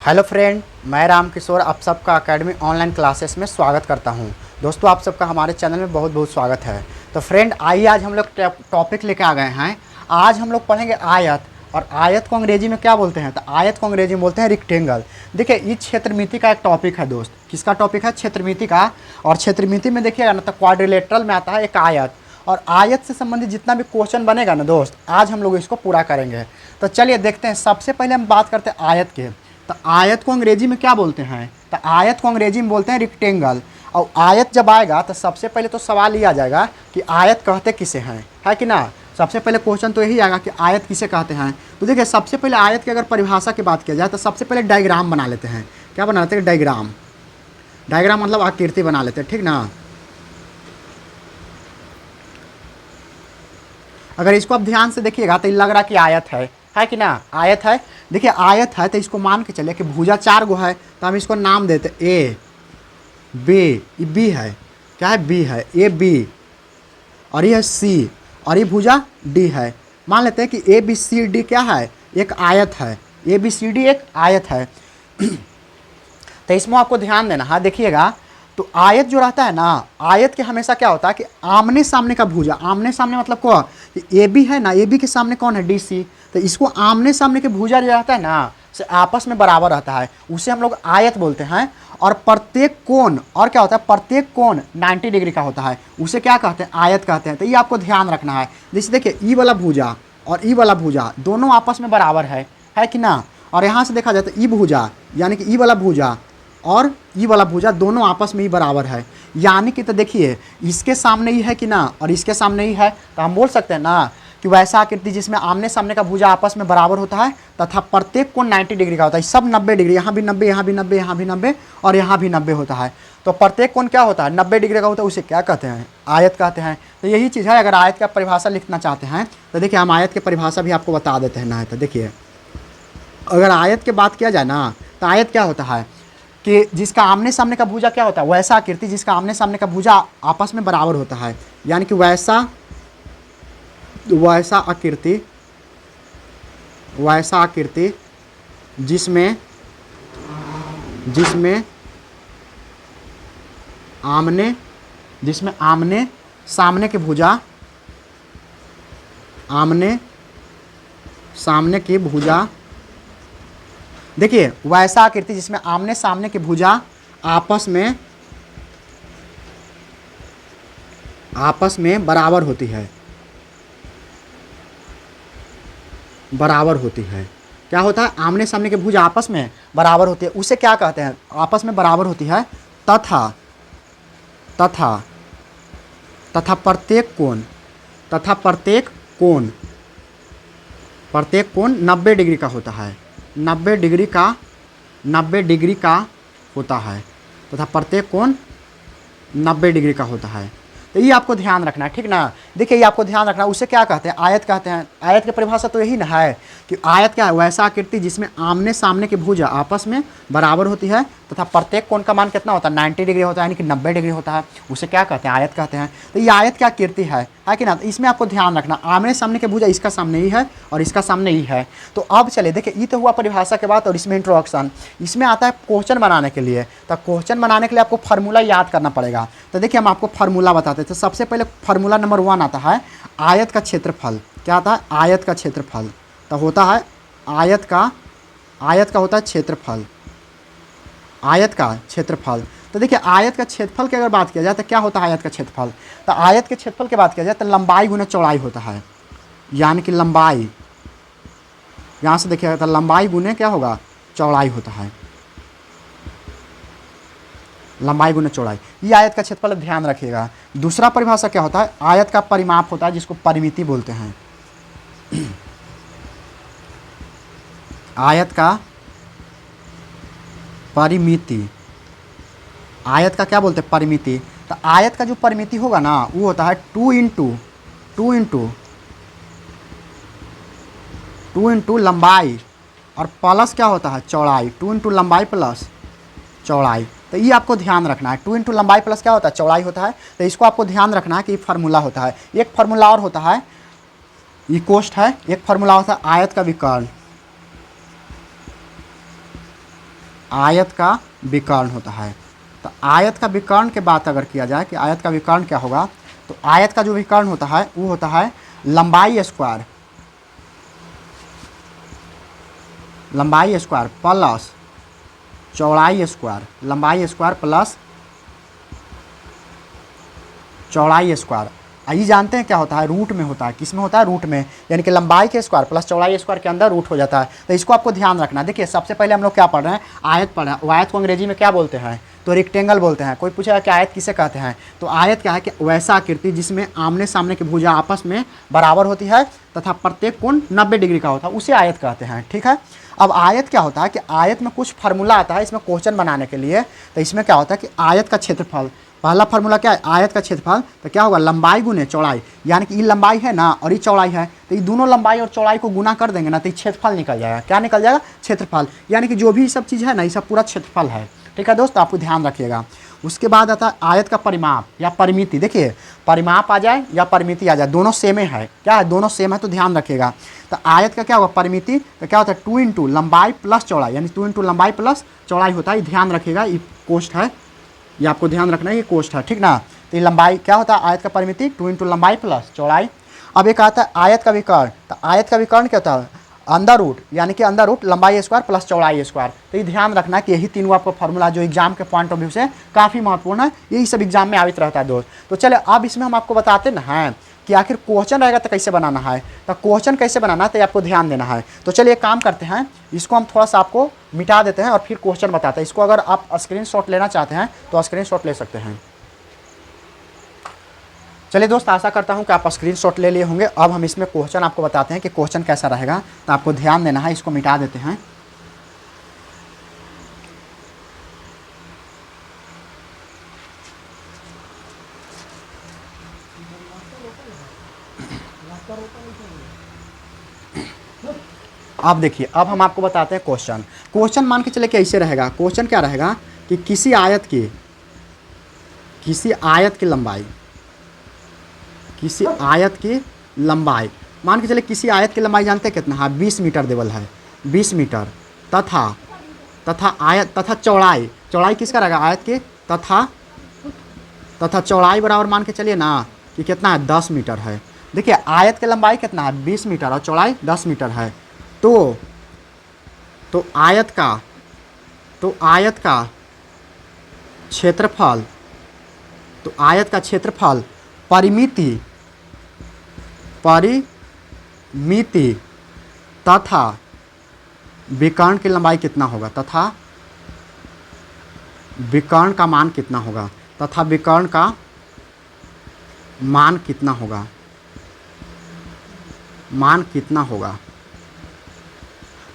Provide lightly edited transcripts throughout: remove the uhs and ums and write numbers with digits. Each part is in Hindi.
हेलो फ्रेंड, मैं राम किशोर आप सबका एकेडमी ऑनलाइन क्लासेस में स्वागत करता हूं। दोस्तों, आप सबका हमारे चैनल में बहुत बहुत स्वागत है। तो फ्रेंड, आइए आज हम लोग टॉपिक लेके आ गए हैं। आज हम लोग पढ़ेंगे आयत। और आयत को अंग्रेजी में क्या बोलते हैं? तो आयत को अंग्रेजी में बोलते हैं रेक्टेंगल। देखिए, ये क्षेत्रमिति का एक टॉपिक है दोस्त। किसका टॉपिक है? क्षेत्रमिति का। और क्षेत्रमिति में देखिएगा ना, तो क्वाड्रिलेटरल में आता है एक आयत। और आयत से संबंधित जितना भी क्वेश्चन बनेगा ना दोस्त, आज हम लोग इसको पूरा करेंगे। तो चलिए देखते हैं। सबसे पहले हम बात करते हैं आयत के। तो आयत को अंग्रेजी में क्या बोलते हैं? तो आयत को अंग्रेजी में बोलते हैं रेक्टेंगल। और आयत जब आएगा तो सबसे पहले तो सवाल ये आ जाएगा कि आयत कहते किसे हैं, है कि ना। सबसे पहले क्वेश्चन तो यही आएगा कि आयत किसे कहते हैं। तो देखिए, सबसे पहले आयत की अगर परिभाषा की बात किया जाए तो सबसे पहले डायग्राम बना लेते हैं। क्या बना लेते हैं? डायग्राम। डायग्राम मतलब आकृति बना लेते हैं, ठीक ना। अगर इसको आप ध्यान से देखिएगा तो लग रहा कि आयत है कि ना। आयत है। देखिए, आयत है तो इसको मान के चलिए कि भुजा 4 गो है, तो हम इसको नाम देते ए बी। बी है, क्या है? बी है। A B. और ये है सी। और ये भुजा डी है। मान लेते हैं कि ए बी सी डी क्या है? एक आयत है। ए बी सी डी एक आयत है। तो इसमें आपको ध्यान देना है। देखिएगा, तो आयत जो रहता है ना, आयत के हमेशा क्या होता है कि आमने सामने का भुजा। आमने सामने मतलब क्या? ए बी है ना, ए बी के सामने कौन है? D C. तो इसको आमने सामने के भुजा जो रहता है ना, से आपस में बराबर रहता है, उसे हम लोग आयत बोलते हैं। और प्रत्येक कोण, और क्या होता है? प्रत्येक कोण 90 डिग्री का होता है, उसे क्या कहते हैं? आयत कहते हैं। तो ये आपको ध्यान रखना है। जैसे देखिए, ई वाला भुजा और ई वाला भुजा दोनों आपस में बराबर है कि ना। और यहाँ से देखा जाए तो ई भुजा यानी कि ई वाला भुजा और ई वाला भुजा दोनों आपस में ही बराबर है। यानी कि तो देखिए, इसके सामने ही है कि ना, और इसके सामने ही है, तो हम बोल सकते हैं ना कि वैसा आकृति जिसमें आमने सामने का भुजा आपस में बराबर होता है तथा प्रत्येक कोण 90 डिग्री का होता है। सब 90 डिग्री, यहाँ भी 90, यहाँ भी 90, यहाँ भी 90 और यहाँ भी 90 होता है। तो प्रत्येक कोण क्या होता है? 90 डिग्री का होता है। उसे क्या कहते हैं? आयत कहते हैं। तो यही चीज़ है। अगर आयत का परिभाषा लिखना चाहते हैं तो देखिए, हम आयत की परिभाषा भी आपको बता देते हैं ना। तो देखिए, अगर आयत की बात किया जाए ना, तो आयत क्या होता है कि जिसका आमने सामने का भुजा क्या होता है? वैसा आकृति जिसका आमने सामने का भुजा आपस में बराबर होता है। यानी कि वैसा आकृति जिसमें आमने सामने के भुजा, आमने सामने की भुजा, देखिए वैसा आकृति जिसमें आमने सामने की भुजा आपस में बराबर होती है। क्या होता है? आमने सामने की भुजा आपस में बराबर होती है, उसे क्या कहते हैं? आपस में बराबर होती है। तथा प्रत्येक कोण 90 डिग्री का होता है। 90 डिग्री का होता है तथा प्रत्येक कोण 90 डिग्री का होता है। तो ये आपको ध्यान रखना है, ठीक ना। देखिए, ये आपको ध्यान रखना है। उसे क्या कहते हैं? आयत कहते हैं। आयत की परिभाषा तो यही ना है कि आयत क्या है? वैसा आकृति जिसमें आमने सामने की भुजा आपस में बराबर होती है तथा प्रत्येक कोण का मान कितना होता है? 90 डिग्री होता है, यानी कि 90 डिग्री होता है। उसे क्या कहते हैं? आयत कहते हैं। तो ये आयत क्या आकृति है कि ना। तो इसमें आपको ध्यान रखना, आमने सामने की भुजा इसका सामने ही है और इसका सामने ही है। तो अब चलिए, देखिए, ये तो हुआ परिभाषा के बाद। और इसमें इंट्रोडक्शन, इसमें आता है क्वेश्चन बनाने के लिए। तो क्वेश्चन बनाने के लिए आपको फार्मूला याद करना पड़ेगा। तो देखिए, हम आपको फार्मूला बताते हैं। तो सबसे पहले फार्मूला नंबर 1 आता है आयत का क्षेत्रफल। क्या आता है? आयत का क्षेत्रफल। तो होता है आयत का होता है क्षेत्रफल। आयत का क्षेत्रफल। तो देखिए, आयत का क्षेत्रफल की अगर बात किया जाए तो क्या होता है आयत का क्षेत्रफल? तो आयत के क्षेत्रफल की बात किया जाए तो लंबाई गुना चौड़ाई होता है। यानी कि लंबाई, यहाँ से देखिएगा तो लंबाई गुने क्या होगा? चौड़ाई होता है। लंबाई गुना चौड़ाई, ये आयत का क्षेत्रफल, ध्यान रखिएगा। दूसरा परिभाषा क्या होता है? आयत का परिमाप होता है, जिसको परिमिति बोलते हैं। आयत का परिमिति। आयत का क्या बोलते हैं? परिमिति। तो आयत का जो परिमिति होगा ना, वो होता है 2 इंटू लंबाई और प्लस क्या होता है? चौड़ाई। 2 इंटू लंबाई प्लस चौड़ाई। तो ये आपको ध्यान रखना है। 2 इंटू लंबाई प्लस क्या होता है? चौड़ाई होता है। तो इसको आपको ध्यान रखना है कि फार्मूला होता है। एक फार्मूला और होता है, ये कोष्ठ है। एक फार्मूला होता है आयत का विकर्ण। आयत का विकर्ण होता है। तो आयत का विकर्ण के बात अगर किया जाए कि आयत का विकर्ण क्या होगा, तो आयत का जो विकर्ण होता है वो होता है लंबाई स्क्वायर प्लस चौड़ाई स्क्वायर, लंबाई स्क्वायर प्लस चौड़ाई स्क्वायर। ये जानते हैं क्या होता है, रूट में होता है। किस में होता है, रूट में, यानी कि लंबाई के स्क्वायर प्लस चौड़ाई स्क्वायर के अंदर रूट हो जाता है। तो इसको आपको ध्यान रखना है। देखिए सबसे पहले हम लोग क्या पढ़ रहे हैं, आयत पढ़ रहे हैं। आयत को अंग्रेजी में क्या बोलते हैं, तो रेक्टेंगल बोलते हैं। कोई पूछेगा कि आयत किसे कहते हैं, तो आयत क्या है कि वैसा आकृति जिसमें आमने सामने की भुजा आपस में बराबर होती है तथा प्रत्येक कोण 90 डिग्री का होता है, उसे आयत कहते हैं। ठीक है। अब आयत क्या होता है कि आयत में कुछ फार्मूला आता है इसमें क्वेश्चन बनाने के लिए। तो इसमें क्या होता है कि आयत का क्षेत्रफल, पहला फार्मूला क्या है, आयत का क्षेत्रफल, तो क्या होगा, लंबाई गुने चौड़ाई, यानी कि ये लंबाई है ना और ये चौड़ाई है, तो ये दोनों लंबाई और चौड़ाई को गुना कर देंगे ना, तो ये क्षेत्रफल निकल जाएगा। क्या निकल जाएगा, क्षेत्रफल, यानी कि जो भी सब चीज़ है ना ये सब पूरा क्षेत्रफल है। ठीक है दोस्त, आपको ध्यान रखिएगा। उसके बाद आता है आयत का परिमाप या परिमिति। देखिए परिमाप आ जाए या परिमिति आ जाए, दोनों सेम है। क्या है, दोनों सेम है, तो ध्यान रखिएगा। तो आयत का क्या होगा, परिमिति, तो क्या होता है 2 इंटू लंबाई प्लस चौड़ाई, यानी 2 इंटू लंबाई प्लस चौड़ाई होता है। ध्यान रखिएगा, ये कोष्ठ है, ये आपको ध्यान रखना है, ये कोष्ठ है। ठीक ना। तो ये लंबाई क्या होता है, आयत का परिमिति 2 इंटू लंबाई प्लस चौड़ाई। अब एक आता है आयत का विकर्ण। तो आयत का विकर्ण क्या होता है, अंडर रूट, यानी कि अंडर रूट लंबाई स्क्वायर प्लस चौड़ाई स्क्वायर। तो ये ध्यान रखना कि यही तीनों आपको फार्मूला जो एग्जाम के पॉइंट ऑफ व्यू से काफ़ी महत्वपूर्ण है, यही सब एग्जाम में आवित रहता है दोस्त। तो चले अब इसमें हम आपको बताते ना हैं कि आखिर क्वेश्चन रहेगा तो कैसे बनाना है। तो क्वेश्चन कैसे बनाना है तो आपको ध्यान देना है। तो चलिए एक काम करते हैं, इसको हम थोड़ा सा आपको मिटा देते हैं और फिर क्वेश्चन बताते हैं। इसको अगर आप स्क्रीनशॉट लेना चाहते हैं तो स्क्रीनशॉट ले सकते हैं। चलिए दोस्त, आशा करता हूं कि आप स्क्रीनशॉट ले लिए होंगे। अब हम इसमें क्वेश्चन आपको बताते हैं कि क्वेश्चन कैसा रहेगा, तो आपको ध्यान देना है। इसको मिटा देते हैं। अब देखिए, अब हम आपको बताते हैं क्वेश्चन। क्वेश्चन मान के चले कि ऐसे रहेगा। क्वेश्चन क्या रहेगा कि किसी आयत की लंबाई, किसी आयत की लंबाई, मान के चले किसी आयत की लंबाई जानते हैं कितना है, 20 मीटर देवल है, 20 मीटर, तथा चौड़ाई किसका रहेगा, आयत की, तथा चौड़ाई बराबर मान के चलिए ना कि कितना है, 10 मीटर है। देखिए आयत की लंबाई कितना है, 20 मीटर और चौड़ाई 10 मीटर है। तो आयत का क्षेत्रफल, परिमिति तथा विकर्ण की लंबाई कितना होगा, तथा विकर्ण का मान कितना होगा, मान कितना होगा।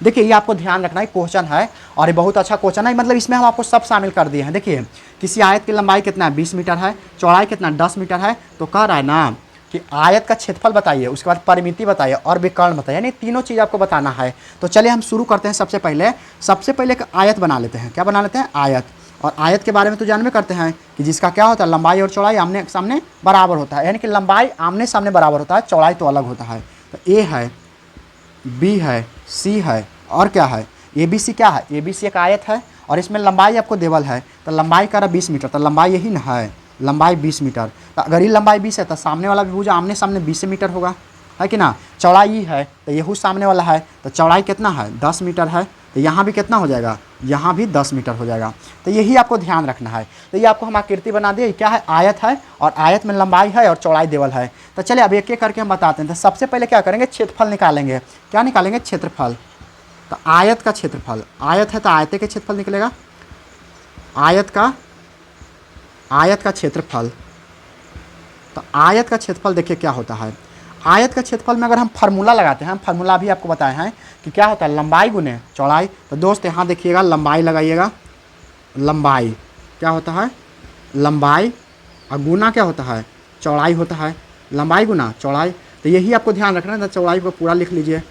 देखिए ये आपको ध्यान रखना है, क्वेश्चन है और ये बहुत अच्छा क्वेश्चन है। मतलब इसमें हम आपको सब शामिल कर दिए हैं। देखिए किसी आयत की लंबाई कितना है, 20 मीटर है, चौड़ाई कितना, 10 मीटर है। तो कह रहा है ना कि आयत का क्षेत्रफल बताइए, उसके बाद परिमिति बताइए और विकर्ण बताइए, यानी तीनों चीज़ आपको बताना है। तो चलिए हम शुरू करते हैं। सबसे पहले एक आयत बना लेते हैं। क्या बना लेते हैं, आयत। और आयत के बारे में तो जानबे करते हैं कि जिसका क्या होता है, लंबाई और चौड़ाई आमने सामने बराबर होता है, यानी कि लंबाई आमने सामने बराबर होता है, चौड़ाई तो अलग होता है। तो ए है, बी है, सी है और क्या है, ए बी सी। क्या है, ए बी सी एक आयत है और इसमें लंबाई आपको देवल है। तो लंबाई का 20 मीटर, तो लंबाई यही ना है, लंबाई 20 मीटर। तो अगर ये लंबाई 20 है तो सामने वाला भी भुजा आमने सामने 20 मीटर होगा, है कि ना। चौड़ाई है तो यहू सामने वाला है, तो चौड़ाई कितना है, 10 मीटर है। तो यहाँ भी कितना हो जाएगा, यहाँ भी 10 मीटर हो जाएगा। तो यही आपको ध्यान रखना है। तो ये आपको हम आकृति बना दिए, क्या है, आयत है और आयत में लंबाई है और चौड़ाई देवल है। तो चलिए अब एक एक करके हम बताते हैं। तो सबसे पहले क्या करेंगे, क्षेत्रफल निकालेंगे। क्या निकालेंगे, क्षेत्रफल। तो आयत का क्षेत्रफल, आयत है तो आयत के क्षेत्रफल निकलेगा, आयत का क्षेत्रफल। तो आयत का क्षेत्रफल देखिए क्या होता है। आयत का क्षेत्रफल में अगर हम फार्मूला लगाते हैं, हम फार्मूला भी आपको बताए हैं कि क्या होता है, लंबाई गुने चौड़ाई। तो दोस्त यहाँ देखिएगा, लंबाई लगाइएगा, लंबाई क्या होता है, लंबाई और गुना क्या होता है, चौड़ाई होता है, लंबाई गुना चौड़ाई। तो यही आपको ध्यान रखना है। तो चौड़ाई को पूरा लिख लीजिए,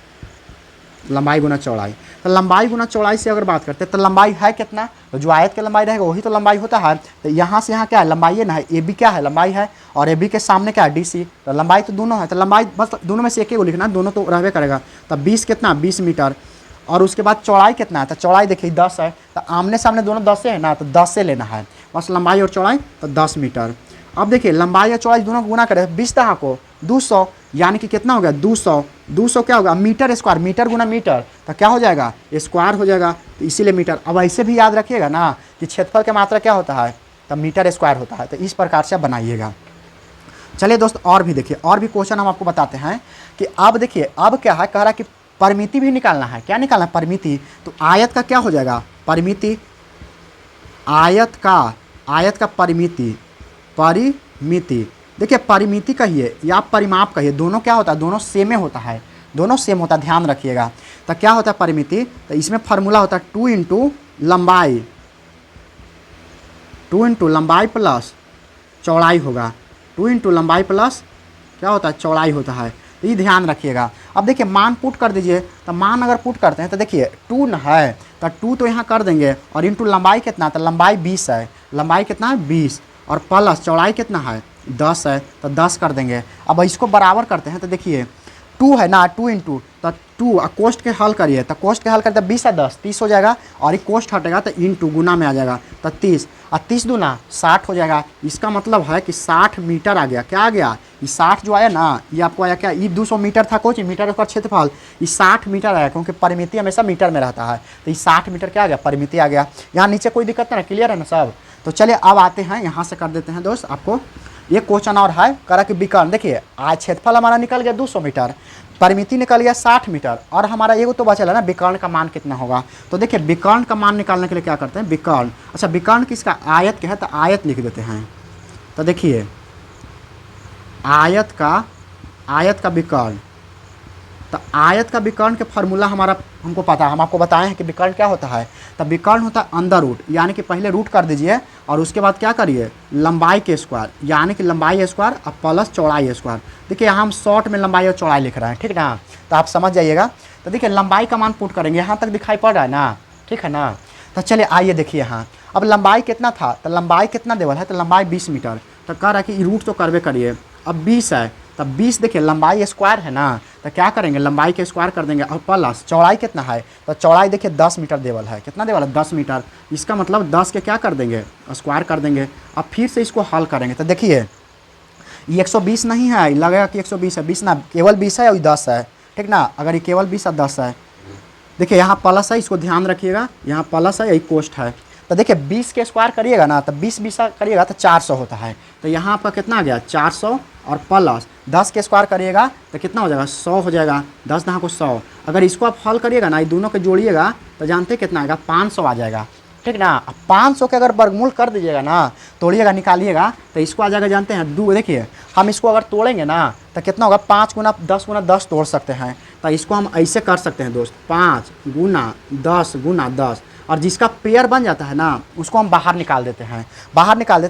लंबाई गुना चौड़ाई। तो लंबाई गुना चौड़ाई से अगर बात करते हैं तो लंबाई है कितना, तो जो आयत की लंबाई रहेगा वही तो लंबाई होता है। तो यहाँ से यहाँ क्या है, लंबाई है ना, ए बी क्या है, लंबाई है, और ए बी के सामने क्या है, डी सी। तो लंबाई तो दोनों है, तो लंबाई बस दोनों में से एक ही को लिखना है, दोनों तो रहबे करेगा। तब 20 कितना, 20 मीटर और उसके बाद चौड़ाई कितना है, तो चौड़ाई देखिए 10 है, तो आमने सामने दोनों 10 से है ना, तो 10 से लेना है बस, लंबाई और चौड़ाई तो 10 मीटर। अब देखिए लंबाई और चौड़ाई दोनों को गुना करें, 20 दहा को 200, यानी कि कितना हो गया 200, 200 क्या होगा मीटर स्क्वायर, मीटर गुना मीटर तो क्या हो जाएगा स्क्वायर हो जाएगा, तो इसीलिए मीटर। अब ऐसे भी याद रखिएगा ना कि क्षेत्रफल की मात्रा क्या होता है, तब मीटर स्क्वायर होता है, तो इस प्रकार से बनाइएगा। चलिए दोस्त और भी देखिए, और भी क्वेश्चन हम आपको बताते हैं कि अब देखिए अब क्या है, कह रहा है कि परिमिति भी निकालना है। क्या निकालना है परिमिति, तो आयत का क्या हो जाएगा परिमिति, आयत का परिमिति, परिमिति देखिए परिमिति कहिए या परिमाप कहिए, दोनों क्या होता है, दोनों सेमे होता है, दोनों सेम होता है, ध्यान रखिएगा। तो क्या होता है परिमिति, तो इसमें फार्मूला होता है 2 इंटू लंबाई, 2 इंटू लंबाई प्लस चौड़ाई होगा, 2 इंटू लंबाई प्लस क्या होता है चौड़ाई होता है, तो ये ध्यान रखिएगा। अब देखिए मान पुट कर दीजिए, तो मान अगर पुट करते हैं तो देखिए 2 न है तो 2 तो यहाँ कर देंगे, और इंटू लंबाई कितना, तो लंबाई 20 है, लंबाई कितना है 20, और प्लस चौड़ाई कितना है 10 है, तो 10 कर देंगे। अब इसको बराबर करते हैं, तो देखिए 2 है ना, 2 इंटू तो 2 कोष्ट के हल करिए, तो कोष्ट के हल करते 20 है 10 30 हो जाएगा, और ये कोष्ट हटेगा तो इंटू गुना में आ जाएगा, तो 30 और 30 दूना 60 हो जाएगा। इसका मतलब है कि 60 मीटर आ गया। क्या आ गया, ये 60 जो आया ना, ये आपको आया क्या, ये 200 मीटर था कोच, मीटर का क्षेत्रफल, ये 60 मीटर आया, क्योंकि परिमिति हमेशा मीटर में रहता है, तो ये 60 मीटर क्या आ गया परिमिति आ गया। यहाँ नीचे कोई दिक्कत नहीं, क्लियर है ना सब। तो चलिए अब आते हैं, यहाँ से कर देते हैं दोस्त आपको ये क्वेश्चन और है, करा कि विकर्ण देखिए आज क्षेत्रफल हमारा निकल गया 200 मीटर, परिमिति निकल गया 60 मीटर, और हमारा एगो तो बचा है ना विकर्ण का मान कितना होगा। तो देखिए विकर्ण का मान निकालने के लिए क्या करते हैं, विकर्ण, अच्छा विकर्ण किसका, आयत के है, तो आयत लिख देते हैं। तो देखिए आयत का विकर्ण, तो आयत का विकर्ण के फार्मूला हमारा हमको पता है, हम आपको बताए हैं कि विकर्ण क्या होता है। तो विकर्ण होता है अंडर रूट, यानी कि पहले रूट कर दीजिए और उसके बाद क्या करिए लंबाई के स्क्वायर, यानी कि लंबाई स्क्वायर और प्लस चौड़ाई स्क्वायर। देखिए यहाँ हम शॉर्ट में लंबाई और चौड़ाई लिख रहे हैं, ठीक ना, तो आप समझ जाइएगा। तो देखिए लंबाई का मान पुट करेंगे, यहाँ तक दिखाई पड़ रहा है ना, ठीक है ना। तो चलिए आइए देखिए यहाँ, अब लंबाई कितना था, तो लंबाई कितना देवल है, तो लंबाई 20 मीटर, तो कह रहा है कि रूट तो करवे करिए, अब 20 है, तब 20 देखिए लंबाई स्क्वायर है ना, तो क्या करेंगे लंबाई के स्क्वायर कर देंगे, और प्लस चौड़ाई कितना है, तो चौड़ाई देखिए 10 मीटर देवल है, कितना देवल है 10 मीटर, इसका मतलब 10 के क्या कर देंगे स्क्वायर कर देंगे। अब फिर से इसको हल करेंगे, तो देखिए ये 120 नहीं है, लगेगा कि 120 है, 20 ना केवल 20 है और 10 है, ठीक ना, अगर ये केवल 20 और 10 है, देखिए यहाँ प्लस है, इसको ध्यान रखिएगा, यहाँ प्लस है यही कोष्ट है। तो देखिए 20 के स्क्वायर करिएगा ना, तो 20 करिएगा तो 400 होता है, तो यहाँ आपका कितना आ गया 400, और प्लस 10 के स्क्वायर करिएगा तो कितना हो जाएगा 100 हो जाएगा, 10 दहा को 100। अगर इसको आप हल करिएगा ना, ये दोनों को जोड़िएगा तो जानते कितना आएगा 500 आ जाएगा, ठीक ना। अब 500 के अगर वर्गमूल कर दीजिएगा ना, तोड़िएगा निकालिएगा, तो इसको आ जाएगा जानते हैं देखिए हम इसको अगर तोड़ेंगे ना तो कितना होगा 5 गुना 10 गुना 10 तोड़ सकते हैं, तो इसको हम ऐसे कर सकते हैं दोस्त 5 गुना 10, और जिसका पेयर बन जाता है ना उसको हम बाहर निकाल देते हैं,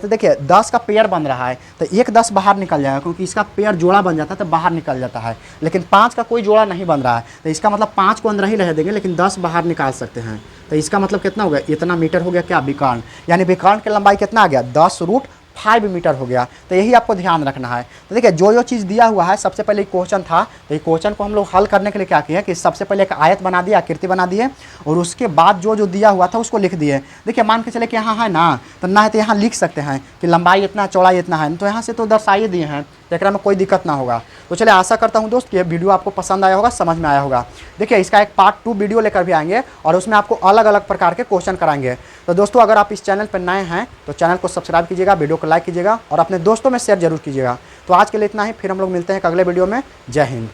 देखिए 10 का पेयर बन रहा है तो एक 10 बाहर निकल जाएगा, क्योंकि इसका पेयर जोड़ा बन जाता है तो बाहर निकल जाता है, लेकिन 5 का कोई जोड़ा नहीं बन रहा है, तो इसका मतलब 5 को अंदर ही रह देंगे, लेकिन 10 बाहर निकाल सकते हैं। तो इसका मतलब कितना हो गया, इतना मीटर हो गया क्या विकर्ण, यानी विकर्ण की लंबाई कितना आ गया 10√5 मीटर हो गया। तो यही आपको ध्यान रखना है। तो देखिए जो चीज़ दिया हुआ है, सबसे पहले क्वेश्चन था, तो ये क्वेश्चन को हम लोग हल करने के लिए क्या किए कि सबसे पहले एक आयत बना दिया, आकृति बना दिए, और उसके बाद जो दिया हुआ था उसको लिख दिए। देखिए मान के चले कि यहाँ है ना, तो ना है तो यहाँ लिख सकते हैं कि लंबाई इतना चौड़ाई इतना है, तो यहाँ से तो दर्शाइए दिए हैं, तो एक में कोई दिक्कत ना होगा। तो चलिए आशा करता हूँ दोस्त कि ये वीडियो आपको पसंद आया होगा, समझ में आया होगा। देखिए इसका एक पार्ट 2 वीडियो लेकर भी आएंगे, और उसमें आपको अलग अलग प्रकार के क्वेश्चन कराएंगे। तो दोस्तों अगर आप इस चैनल पर नए हैं तो चैनल को सब्सक्राइब कीजिएगा, वीडियो को लाइक कीजिएगा, और अपने दोस्तों में शेयर जरूर कीजिएगा। तो आज के लिए इतना ही, फिर हम लोग मिलते हैं एक अगले वीडियो में। जय हिंद।